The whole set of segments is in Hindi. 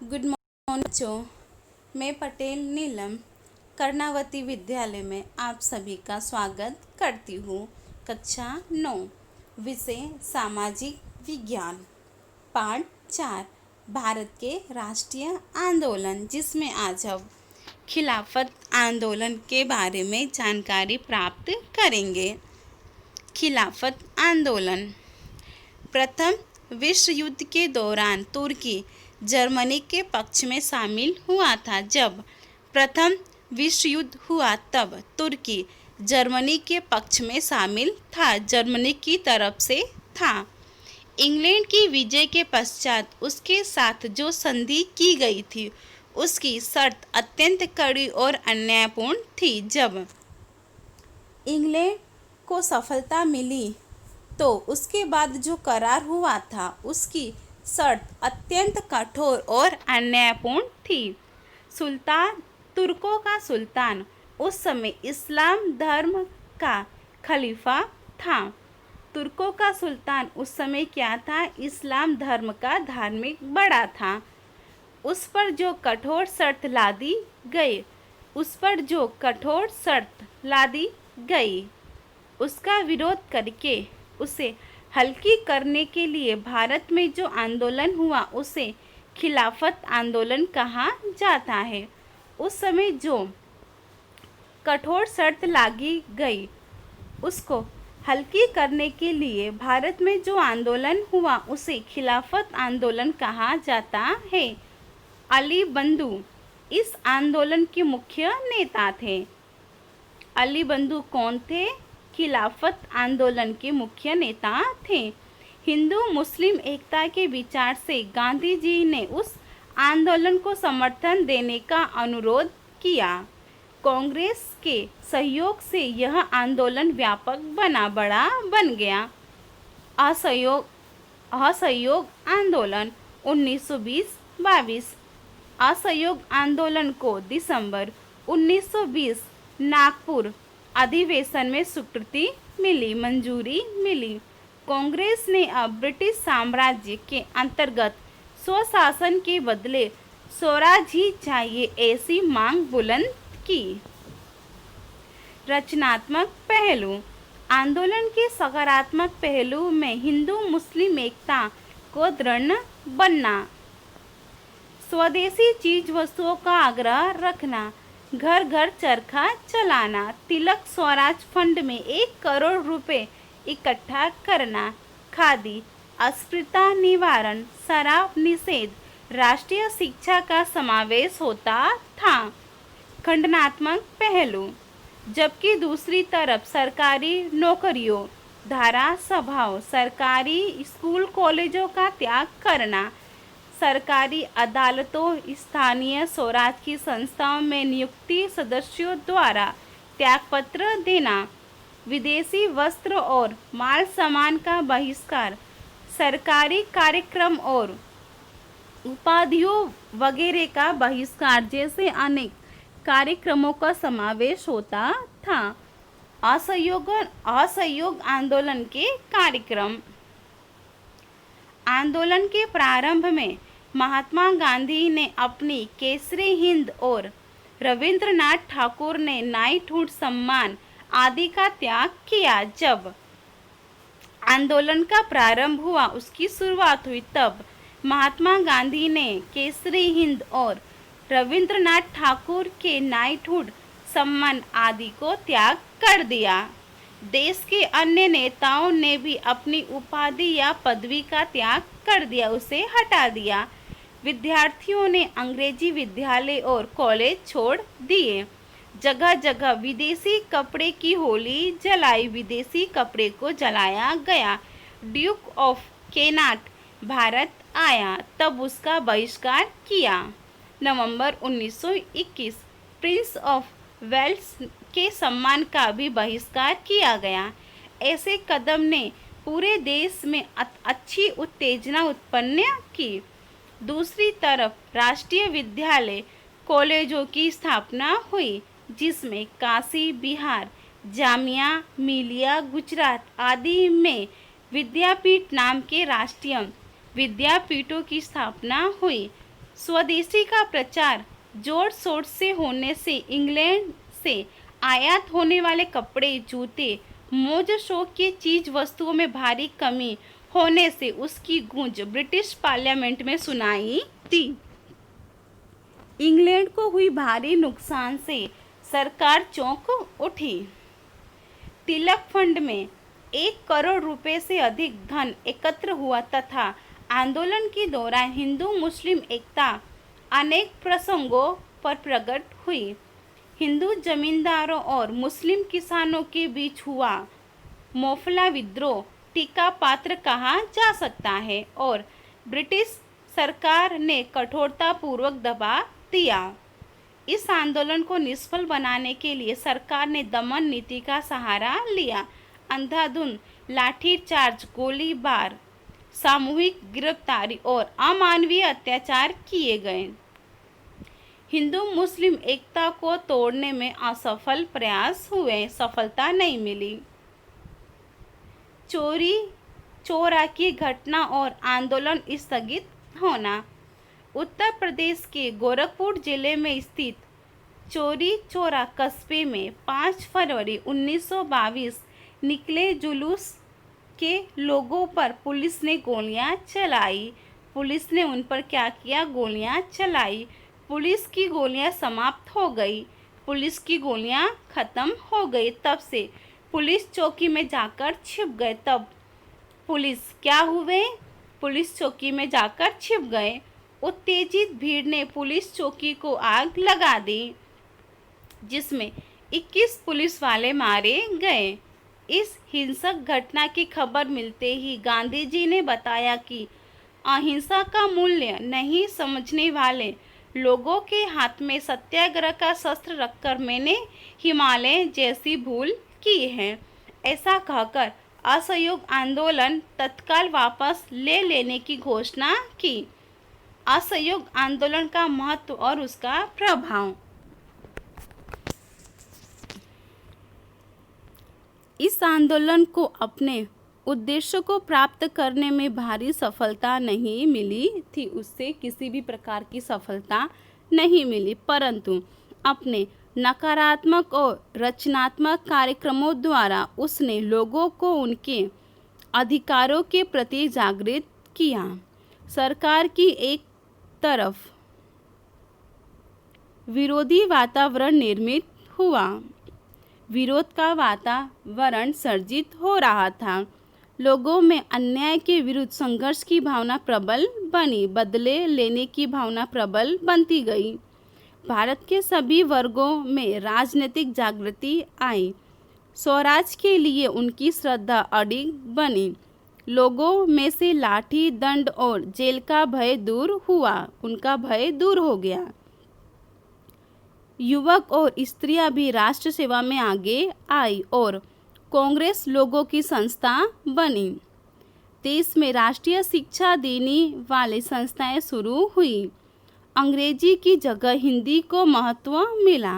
गुड मॉर्निंग बच्चों। मैं पटेल नीलम कर्णावती विद्यालय में आप सभी का स्वागत करती हूँ। कक्षा 9 विषय सामाजिक विज्ञान पाठ 4 भारत के राष्ट्रीय आंदोलन, जिसमें आज हम खिलाफत आंदोलन के बारे में जानकारी प्राप्त करेंगे। खिलाफत आंदोलन प्रथम विश्व युद्ध के दौरान तुर्की जर्मनी के पक्ष में शामिल हुआ था। जब प्रथम विश्व युद्ध हुआ तब तुर्की जर्मनी के पक्ष में शामिल था, जर्मनी की तरफ से था। इंग्लैंड की विजय के पश्चात उसके साथ जो संधि की गई थी उसकी शर्त अत्यंत कड़ी और अन्यायपूर्ण थी। जब इंग्लैंड को सफलता मिली तो उसके बाद जो करार हुआ था उसकी शर्त अत्यंत कठोर और अन्यायपूर्ण थी। सुल्तान तुर्कों का सुल्तान उस समय इस्लाम धर्म का खलीफा था। तुर्कों का सुल्तान उस समय क्या था? इस्लाम धर्म का धार्मिक बड़ा था। उस पर जो कठोर शर्त लादी गई उसका विरोध करके उसे हल्की करने के लिए भारत में जो आंदोलन हुआ उसे खिलाफत आंदोलन कहा जाता है। उस समय जो कठोर शर्त लागी गई उसको हल्की करने के लिए भारत में जो आंदोलन हुआ उसे खिलाफत आंदोलन कहा जाता है। अली बंधु इस आंदोलन के मुख्य नेता थे। अली बंधु कौन थे? खिलाफत आंदोलन के मुख्य नेता थे। हिंदू मुस्लिम एकता के विचार से गांधी जी ने उस आंदोलन को समर्थन देने का अनुरोध किया। कांग्रेस के सहयोग से यह आंदोलन व्यापक बड़ा बन गया। असहयोग आंदोलन 1920-22। असहयोग आंदोलन को दिसंबर 1920 नागपुर अधिवेशन में मंजूरी मिली। कांग्रेस ने अब ब्रिटिश साम्राज्य के अंतर्गत स्वशासन के बदले स्वराज ही चाहिए ऐसी मांग बुलंद की। रचनात्मक पहलू आंदोलन के सकारात्मक पहलू में हिंदू मुस्लिम एकता को दृढ़ बनना, स्वदेशी चीज वस्तुओं का आग्रह रखना, घर घर चरखा चलाना, तिलक स्वराज फंड में 1 करोड़ रुपए इकट्ठा करना, खादी, अस्पृश्यता निवारण, शराब निषेध, राष्ट्रीय शिक्षा का समावेश होता था। खंडनात्मक पहलू जबकि दूसरी तरफ सरकारी नौकरियों, धारा सभाओं, सरकारी स्कूल कॉलेजों का त्याग करना, सरकारी अदालतों, स्थानीय स्वराज की संस्थाओं में नियुक्ति सदस्यों द्वारा त्यागपत्र देना, विदेशी वस्त्र और माल सामान का बहिष्कार, सरकारी कार्यक्रम और उपाधियों वगैरह का बहिष्कार जैसे अनेक कार्यक्रमों का समावेश होता था। असहयोग आंदोलन के कार्यक्रम आंदोलन के प्रारंभ में महात्मा गांधी ने अपनी केसरी हिंद और रविंद्रनाथ ठाकुर ने नाइटहुड सम्मान आदि का त्याग किया। जब आंदोलन का प्रारंभ हुआ, उसकी शुरुआत हुई, तब महात्मा गांधी ने केसरी हिंद और रविंद्रनाथ ठाकुर के नाइटहुड सम्मान आदि को त्याग कर दिया। देश के अन्य नेताओं ने भी अपनी उपाधि या पदवी का त्याग कर दिया, उसे हटा दिया। विद्यार्थियों ने अंग्रेजी विद्यालय और कॉलेज छोड़ दिए। जगह जगह विदेशी कपड़े की होली जलाई, विदेशी कपड़े को जलाया गया। ड्यूक ऑफ केनाट भारत आया, तब उसका बहिष्कार किया। नवंबर 1921 प्रिंस ऑफ वेल्स के सम्मान का भी बहिष्कार किया गया। ऐसे कदम ने पूरे देश में अच्छी उत्तेजना उत्पन्न की। दूसरी तरफ राष्ट्रीय विद्यालय कॉलेजों की स्थापना हुई, जिसमें काशी बिहार, जामिया मिलिया गुजरात आदि में विद्यापीठ नाम के राष्ट्रीय विद्यापीठों की स्थापना हुई। स्वदेशी का प्रचार जोर शोर से होने से इंग्लैंड से आयात होने वाले कपड़े, जूते, मौज शौक की चीज वस्तुओं में भारी कमी होने से उसकी गूंज ब्रिटिश पार्लियामेंट में सुनाई दी। इंग्लैंड को हुई भारी नुकसान से सरकार चौंक उठी। तिलक फंड में 1 करोड़ रुपए से अधिक धन एकत्र हुआ तथा आंदोलन के दौरान हिंदू मुस्लिम एकता अनेक प्रसंगों पर प्रकट हुई। हिंदू जमींदारों और मुस्लिम किसानों के बीच हुआ मोफला विद्रोह टीका पात्र कहा जा सकता है और ब्रिटिश सरकार ने कठोरतापूर्वक दबा दिया। इस आंदोलन को निष्फल बनाने के लिए सरकार ने दमन नीति का सहारा लिया। अंधाधुंध लाठीचार्ज, गोलीबार, सामूहिक गिरफ्तारी और अमानवीय अत्याचार किए गए। हिंदू मुस्लिम एकता को तोड़ने में असफल प्रयास हुए, सफलता नहीं मिली। चोरी चोरा की घटना और आंदोलन स्थगित होना। उत्तर प्रदेश के गोरखपुर जिले में स्थित चोरी चोरा कस्बे में 5 फरवरी 1922 निकले जुलूस के लोगों पर पुलिस ने गोलियां चलाई। पुलिस ने उन पर क्या किया? गोलियां चलाई। पुलिस की गोलियां समाप्त हो गई, पुलिस की गोलियां खत्म हो गई। तब से पुलिस चौकी में जाकर छिप गए। तब पुलिस क्या हुए? पुलिस चौकी में जाकर छिप गए। उत्तेजित भीड़ ने पुलिस चौकी को आग लगा दी, जिसमें 21 पुलिस वाले मारे गए। इस हिंसक घटना की खबर मिलते ही गांधी जी ने बताया कि अहिंसा का मूल्य नहीं समझने वाले लोगों के हाथ में सत्याग्रह का शस्त्र रखकर मैंने हिमालय जैसी भूल की है। ऐसा कहकर असहयोग आंदोलन तत्काल वापस ले लेने की घोषणा की। असहयोग आंदोलन का महत्व और उसका प्रभाव। इस आंदोलन को अपने उद्देश्य को प्राप्त करने में भारी सफलता नहीं मिली थी, उससे किसी भी प्रकार की सफलता नहीं मिली, परंतु अपने नकारात्मक और रचनात्मक कार्यक्रमों द्वारा उसने लोगों को उनके अधिकारों के प्रति जागृत किया। सरकार की एक तरफ विरोधी वातावरण निर्मित हुआ, विरोध का वातावरण सर्जित हो रहा था। लोगों में अन्याय के विरुद्ध संघर्ष की भावना प्रबल बनी, बदले लेने की भावना प्रबल बनती गई। भारत के सभी वर्गों में राजनीतिक जागृति आई। स्वराज के लिए उनकी श्रद्धा अडिग बनी। लोगों में से लाठी, दंड और जेल का भय दूर हुआ, उनका भय दूर हो गया। युवक और स्त्रियां भी राष्ट्र सेवा में आगे आई और कांग्रेस लोगों की संस्था बनी। देश में राष्ट्रीय शिक्षा देने वाली संस्थाएं शुरू हुई। अंग्रेजी की जगह हिंदी को महत्व मिला।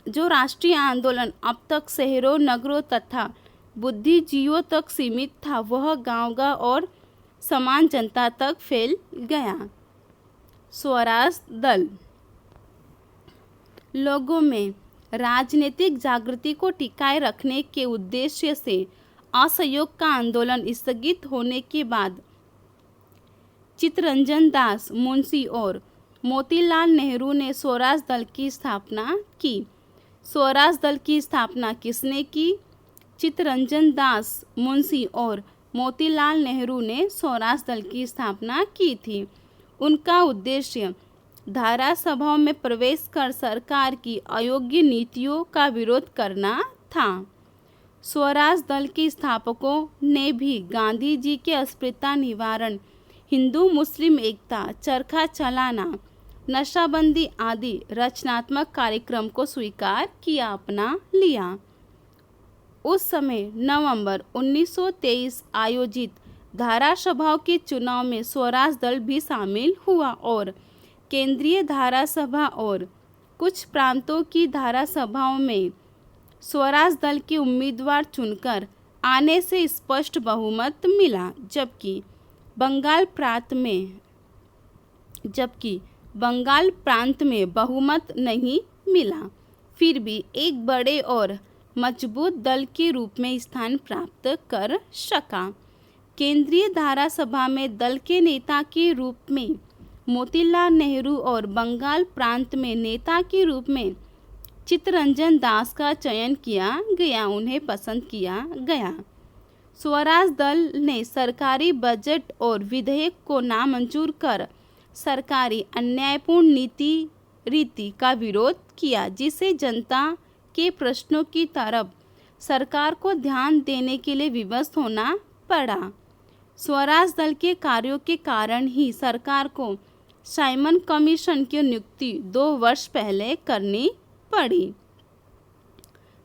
जो राष्ट्रीय आंदोलन अब तक शहरों, नगरों तथा बुद्धिजीवियों तक सीमित था, वह गांव-गांव और समान जनता तक फैल गया। स्वराज दल लोगों में राजनीतिक जागृति को टिकाए रखने के उद्देश्य से असहयोग का आंदोलन स्थगित होने के बाद चित्तरंजन दास मुंशी और मोतीलाल नेहरू ने स्वराज दल की स्थापना की। स्वराज दल की स्थापना किसने की? चित्तरंजन दास मुंशी और मोतीलाल नेहरू ने स्वराज दल की स्थापना की थी। उनका उद्देश्य धारा सभाओं में प्रवेश कर सरकार की अयोग्य नीतियों का विरोध करना था। स्वराज दल के स्थापकों ने भी गांधी जी के अस्पृश्यता निवारण, हिंदू मुस्लिम एकता, चरखा चलाना, नशाबंदी आदि रचनात्मक कार्यक्रम को स्वीकार किया, अपना लिया। उस समय नवंबर 1923 आयोजित धारा सभाओं के चुनाव में स्वराज दल भी शामिल हुआ और केंद्रीय धारा सभा और कुछ प्रांतों की धारा सभाओं में स्वराज दल के उम्मीदवार चुनकर आने से स्पष्ट बहुमत मिला, जबकि बंगाल प्रांत में बहुमत नहीं मिला, फिर भी एक बड़े और मजबूत दल के रूप में स्थान प्राप्त कर सका। केंद्रीय धारा सभा में दल के नेता के रूप में मोतीलाल नेहरू और बंगाल प्रांत में नेता के रूप में चित्तरंजन दास का चयन किया गया, उन्हें पसंद किया गया। स्वराज दल ने सरकारी बजट और विधेयक को नामंजूर कर सरकारी अन्यायपूर्ण रीति का विरोध किया, जिसे जनता के प्रश्नों की तरफ सरकार को ध्यान देने के लिए विवश होना पड़ा। स्वराज दल के कार्यों के कारण ही सरकार को साइमन कमीशन की नियुक्ति 2 वर्ष पहले करनी पड़ी।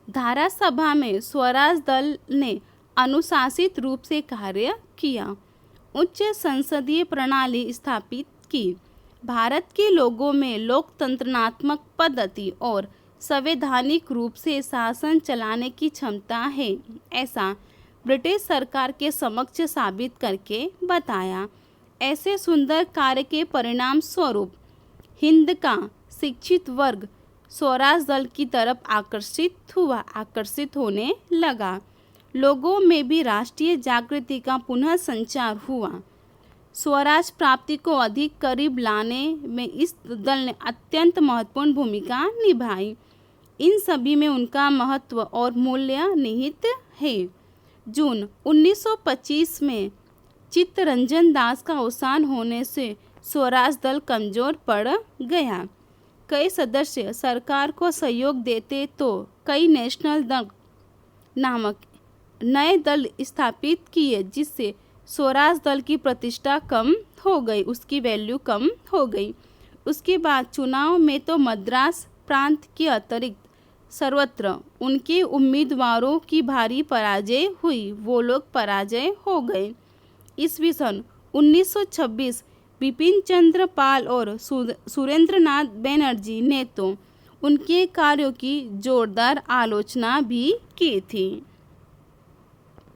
धारा सभा में स्वराज दल ने अनुशासित रूप से कार्य किया, उच्च संसदीय प्रणाली स्थापित की। भारत के लोगों में लोकतंत्रात्मक पद्धति और संवैधानिक रूप से शासन चलाने की क्षमता है, ऐसा ब्रिटिश सरकार के समक्ष साबित करके बताया। ऐसे सुंदर कार्य के परिणाम स्वरूप हिंद का शिक्षित वर्ग स्वराज दल की तरफ आकर्षित होने लगा। लोगों में भी राष्ट्रीय जागृति का पुनः संचार हुआ। स्वराज प्राप्ति को अधिक करीब लाने में इस दल ने अत्यंत महत्वपूर्ण भूमिका निभाई। इन सभी में उनका महत्व और मूल्य निहित है। जून 1925 में चित्तरंजन दास का अवसान होने से स्वराज दल कमजोर पड़ गया। कई सदस्य सरकार को सहयोग देते तो कई नेशनल दल नामक नए दल स्थापित किए, जिससे स्वराज दल की प्रतिष्ठा कम हो गई, उसकी वैल्यू कम हो गई। उसके बाद चुनाव में तो मद्रास प्रांत के अतिरिक्त सर्वत्र उनके उम्मीदवारों की भारी पराजय हुई, वो लोग पराजय हो गए। ईस्वी सन 1926 बिपिन चंद्र पाल और सुरेंद्रनाथ बनर्जी ने तो उनके कार्यों की जोरदार आलोचना भी की थी।